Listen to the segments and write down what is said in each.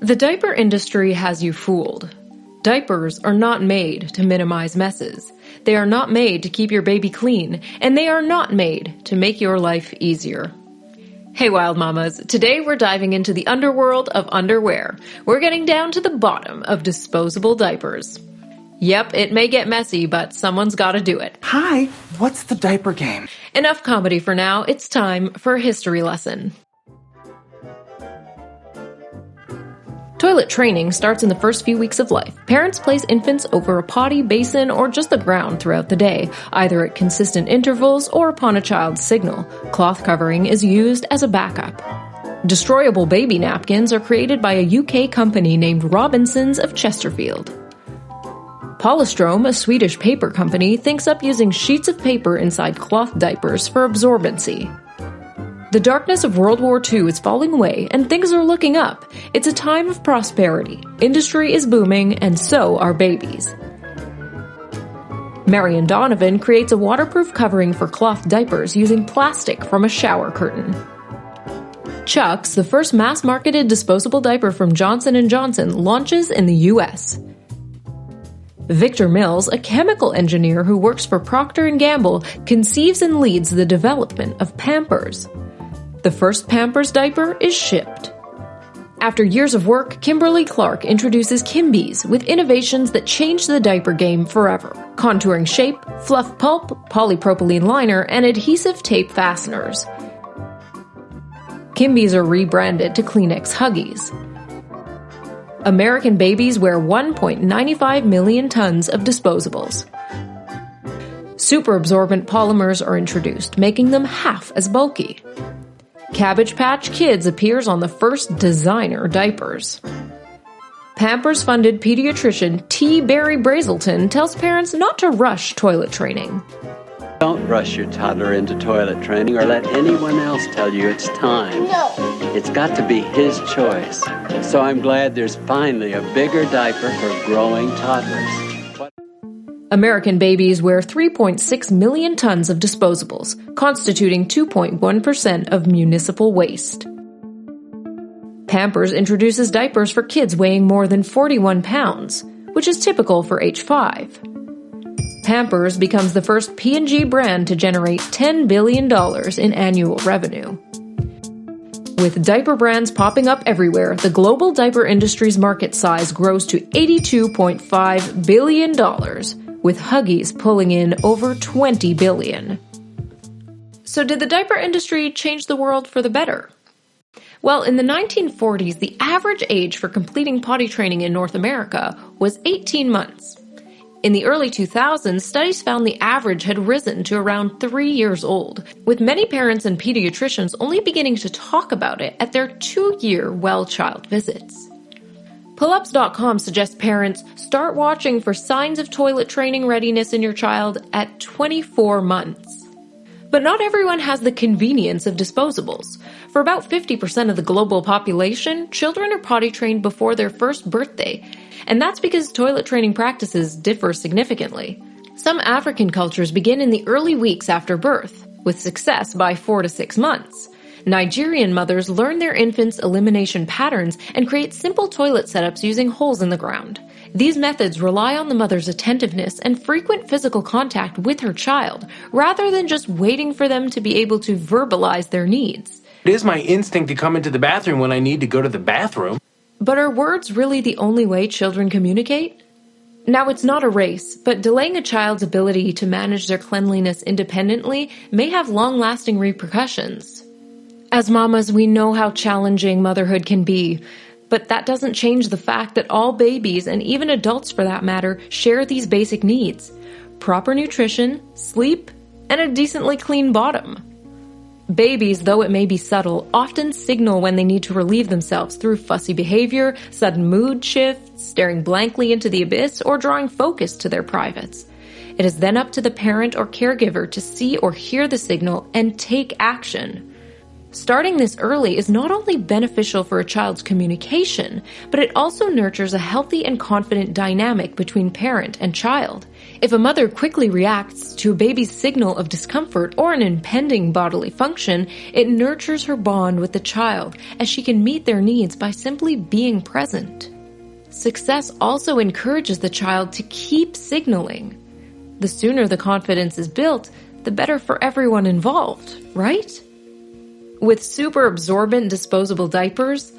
The diaper industry has you fooled. Diapers are not made to minimize messes. They are not made to keep your baby clean, and they are not made to make your life easier. Hey Wild Mamas, today we're diving into the underworld of underwear. We're getting down to the bottom of disposable diapers. Yep, it may get messy, but someone's gotta do it. Hi, what's the diaper game? Enough comedy for now, it's time for a history lesson. Toilet training starts in the first few weeks of life. Parents place infants over a potty, basin, or just the ground throughout the day, either at consistent intervals or upon a child's signal. Cloth covering is used as a backup. Destroyable baby napkins are created by a UK company named Robinsons of Chesterfield. Polystrome, a Swedish paper company, thinks up using sheets of paper inside cloth diapers for absorbency. The darkness of World War II is falling away, and things are looking up. It's a time of prosperity. Industry is booming, and so are babies. Marion Donovan creates a waterproof covering for cloth diapers using plastic from a shower curtain. Chucks, the first mass-marketed disposable diaper from Johnson & Johnson, launches in the U.S. Victor Mills, a chemical engineer who works for Procter & Gamble, conceives and leads the development of Pampers. The first Pampers diaper is shipped. After years of work, Kimberly-Clark introduces Kimbies with innovations that change the diaper game forever. Contouring shape, fluff pulp, polypropylene liner, and adhesive tape fasteners. Kimbies are rebranded to Kleenex Huggies. American babies wear 1.95 million tons of disposables. Super absorbent polymers are introduced, making them half as bulky. Cabbage Patch Kids appears on the first designer diapers. Pampers-funded pediatrician T. Barry Brazelton tells parents not to rush toilet training. Don't rush your toddler into toilet training or let anyone else tell you it's time. No. It's got to be his choice. So I'm glad there's finally a bigger diaper for growing toddlers. American babies wear 3.6 million tons of disposables, constituting 2.1% of municipal waste. Pampers introduces diapers for kids weighing more than 41 pounds, which is typical for age 5. Pampers becomes the first P&G brand to generate $10 billion in annual revenue. With diaper brands popping up everywhere, the global diaper industry's market size grows to $82.5 billion, with Huggies pulling in over $20 billion. So did the diaper industry change the world for the better? Well, in the 1940s, the average age for completing potty training in North America was 18 months. In the early 2000s, studies found the average had risen to around 3 years old, with many parents and pediatricians only beginning to talk about it at their 2-year well child visits. Pullups.com suggests parents start watching for signs of toilet training readiness in your child at 24 months. But not everyone has the convenience of disposables. For about 50% of the global population, children are potty trained before their first birthday, and that's because toilet training practices differ significantly. Some African cultures begin in the early weeks after birth, with success by 4 to 6 months. Nigerian mothers learn their infants' elimination patterns and create simple toilet setups using holes in the ground. These methods rely on the mother's attentiveness and frequent physical contact with her child, rather than just waiting for them to be able to verbalize their needs. It is my instinct to come into the bathroom when I need to go to the bathroom. But are words really the only way children communicate? Now, it's not a race, but delaying a child's ability to manage their cleanliness independently may have long-lasting repercussions. As mamas, we know how challenging motherhood can be, but that doesn't change the fact that all babies, and even adults for that matter, share these basic needs: proper nutrition, sleep, and a decently clean bottom. Babies, though it may be subtle, often signal when they need to relieve themselves through fussy behavior, sudden mood shifts, staring blankly into the abyss, or drawing focus to their privates. It is then up to the parent or caregiver to see or hear the signal and take action. Starting this early is not only beneficial for a child's communication, but it also nurtures a healthy and confident dynamic between parent and child. If a mother quickly reacts to a baby's signal of discomfort or an impending bodily function, it nurtures her bond with the child as she can meet their needs by simply being present. Success also encourages the child to keep signaling. The sooner the confidence is built, the better for everyone involved, right? With super absorbent disposable diapers,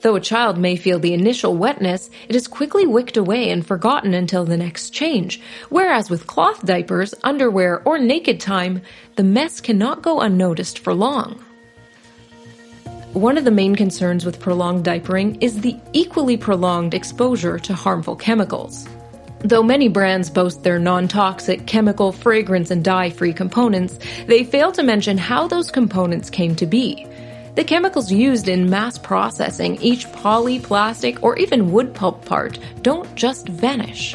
though a child may feel the initial wetness, it is quickly wicked away and forgotten until the next change. Whereas with cloth diapers, underwear, or naked time, the mess cannot go unnoticed for long. One of the main concerns with prolonged diapering is the equally prolonged exposure to harmful chemicals. Though many brands boast their non-toxic, chemical, fragrance, and dye-free components, they fail to mention how those components came to be. The chemicals used in mass processing each poly, plastic, or even wood pulp part don't just vanish.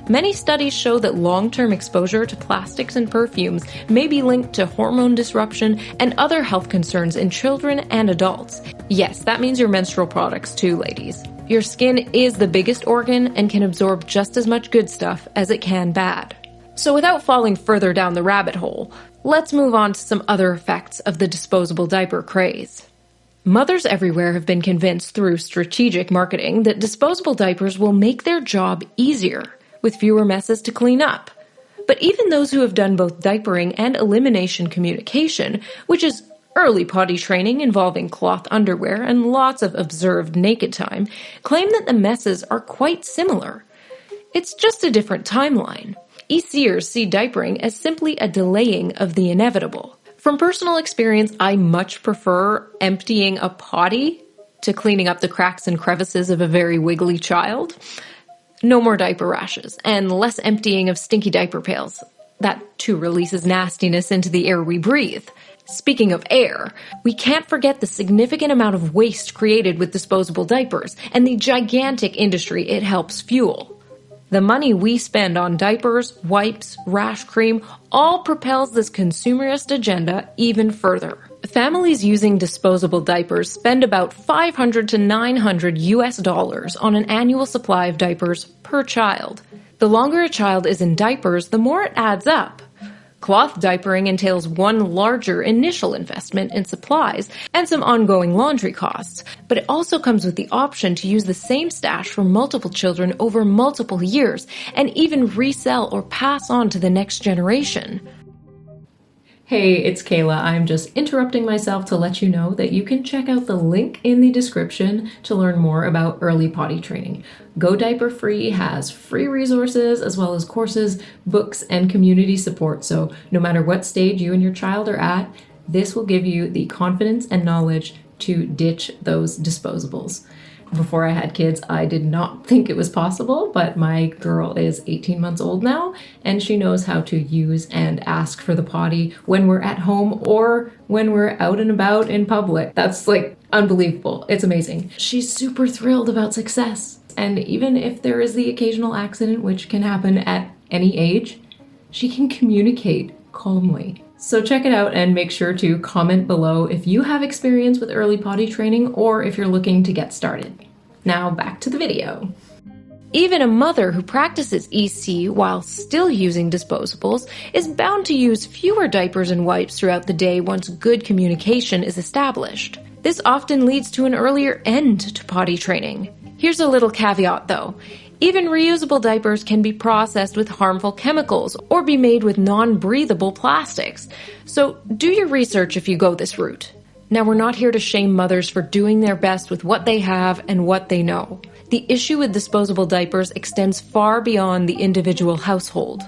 Many studies show that long-term exposure to plastics and perfumes may be linked to hormone disruption and other health concerns in children and adults. Yes, that means your menstrual products too, ladies. Your skin is the biggest organ and can absorb just as much good stuff as it can bad. So without falling further down the rabbit hole, let's move on to some other effects of the disposable diaper craze. Mothers everywhere have been convinced through strategic marketing that disposable diapers will make their job easier, with fewer messes to clean up. But even those who have done both diapering and elimination communication, which is early potty training involving cloth underwear and lots of observed naked time, claim that the messes are quite similar. It's just a different timeline. ECers see diapering as simply a delaying of the inevitable. From personal experience, I much prefer emptying a potty to cleaning up the cracks and crevices of a very wiggly child. No more diaper rashes, and less emptying of stinky diaper pails. That too releases nastiness into the air we breathe. Speaking of air, we can't forget the significant amount of waste created with disposable diapers and the gigantic industry it helps fuel. The money we spend on diapers, wipes, rash cream all propels this consumerist agenda even further. Families using disposable diapers spend about $500 to $900 on an annual supply of diapers per child. The longer a child is in diapers, the more it adds up. Cloth diapering entails one larger initial investment in supplies and some ongoing laundry costs, but it also comes with the option to use the same stash for multiple children over multiple years and even resell or pass on to the next generation. Hey, it's Kayla. I'm just interrupting myself to let you know that you can check out the link in the description to learn more about early potty training. Go Diaper Free has free resources as well as courses, books, and community support. So no matter what stage you and your child are at, this will give you the confidence and knowledge to ditch those disposables. Before I had kids, I did not think it was possible, but my girl is 18 months old now, and she knows how to use and ask for the potty when we're at home or when we're out and about in public. That's like unbelievable. It's amazing. She's super thrilled about success. And even if there is the occasional accident, which can happen at any age, she can communicate calmly. So check it out and make sure to comment below if you have experience with early potty training or if you're looking to get started. Now back to the video. Even a mother who practices EC while still using disposables is bound to use fewer diapers and wipes throughout the day once good communication is established. This often leads to an earlier end to potty training. Here's a little caveat though. Even reusable diapers can be processed with harmful chemicals or be made with non-breathable plastics. So do your research if you go this route. Now, we're not here to shame mothers for doing their best with what they have and what they know. The issue with disposable diapers extends far beyond the individual household.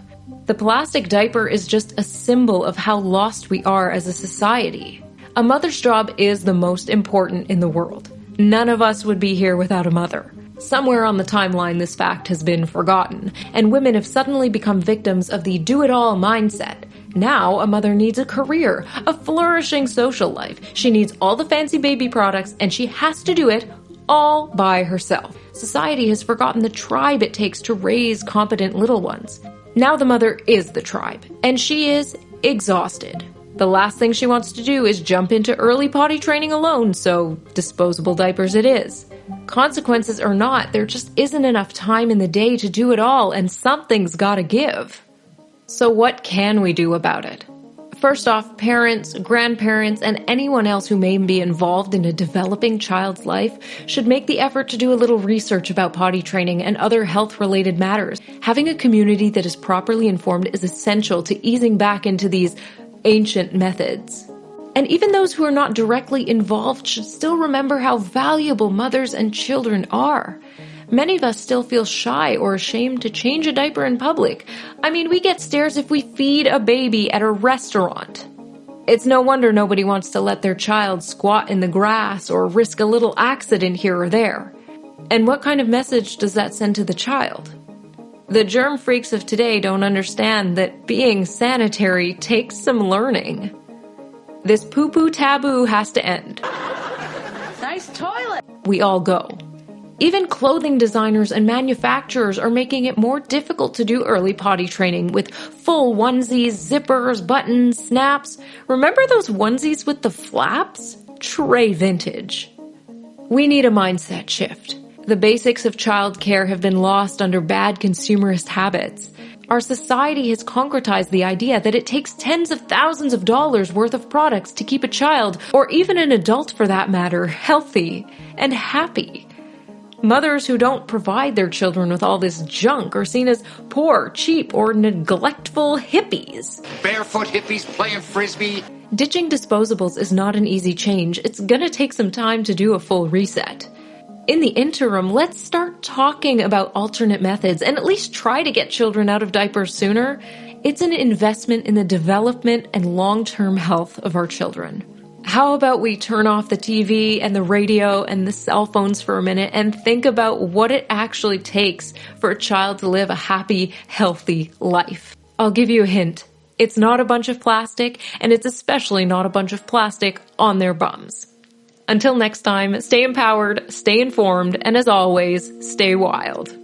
The plastic diaper is just a symbol of how lost we are as a society. A mother's job is the most important in the world. None of us would be here without a mother. Somewhere on the timeline, this fact has been forgotten, and women have suddenly become victims of the do-it-all mindset. Now, a mother needs a career, a flourishing social life. She needs all the fancy baby products, and she has to do it all by herself. Society has forgotten the tribe it takes to raise competent little ones. Now the mother is the tribe, and she is exhausted. The last thing she wants to do is jump into early potty training alone, so disposable diapers it is. Consequences or not, there just isn't enough time in the day to do it all, and something's gotta give. So what can we do about it? First off, parents, grandparents, and anyone else who may be involved in a developing child's life should make the effort to do a little research about potty training and other health-related matters. Having a community that is properly informed is essential to easing back into these ancient methods. And even those who are not directly involved should still remember how valuable mothers and children are. Many of us still feel shy or ashamed to change a diaper in public. I mean, we get stares if we feed a baby at a restaurant. It's no wonder nobody wants to let their child squat in the grass or risk a little accident here or there. And what kind of message does that send to the child? The germ freaks of today don't understand that being sanitary takes some learning. This poo-poo taboo has to end. Nice toilet! We all go. Even clothing designers and manufacturers are making it more difficult to do early potty training with full onesies, zippers, buttons, snaps. Remember those onesies with the flaps? Tray vintage. We need a mindset shift. The basics of childcare have been lost under bad consumerist habits. Our society has concretized the idea that it takes tens of thousands of dollars worth of products to keep a child, or even an adult for that matter, healthy and happy. Mothers who don't provide their children with all this junk are seen as poor, cheap, or neglectful hippies. Barefoot hippies playing frisbee. Ditching disposables is not an easy change. It's gonna take some time to do a full reset. In the interim, let's start talking about alternate methods and at least try to get children out of diapers sooner. It's an investment in the development and long-term health of our children. How about we turn off the TV and the radio and the cell phones for a minute and think about what it actually takes for a child to live a happy, healthy life? I'll give you a hint. It's not a bunch of plastic, and it's especially not a bunch of plastic on their bums. Until next time, stay empowered, stay informed, and as always, stay wild.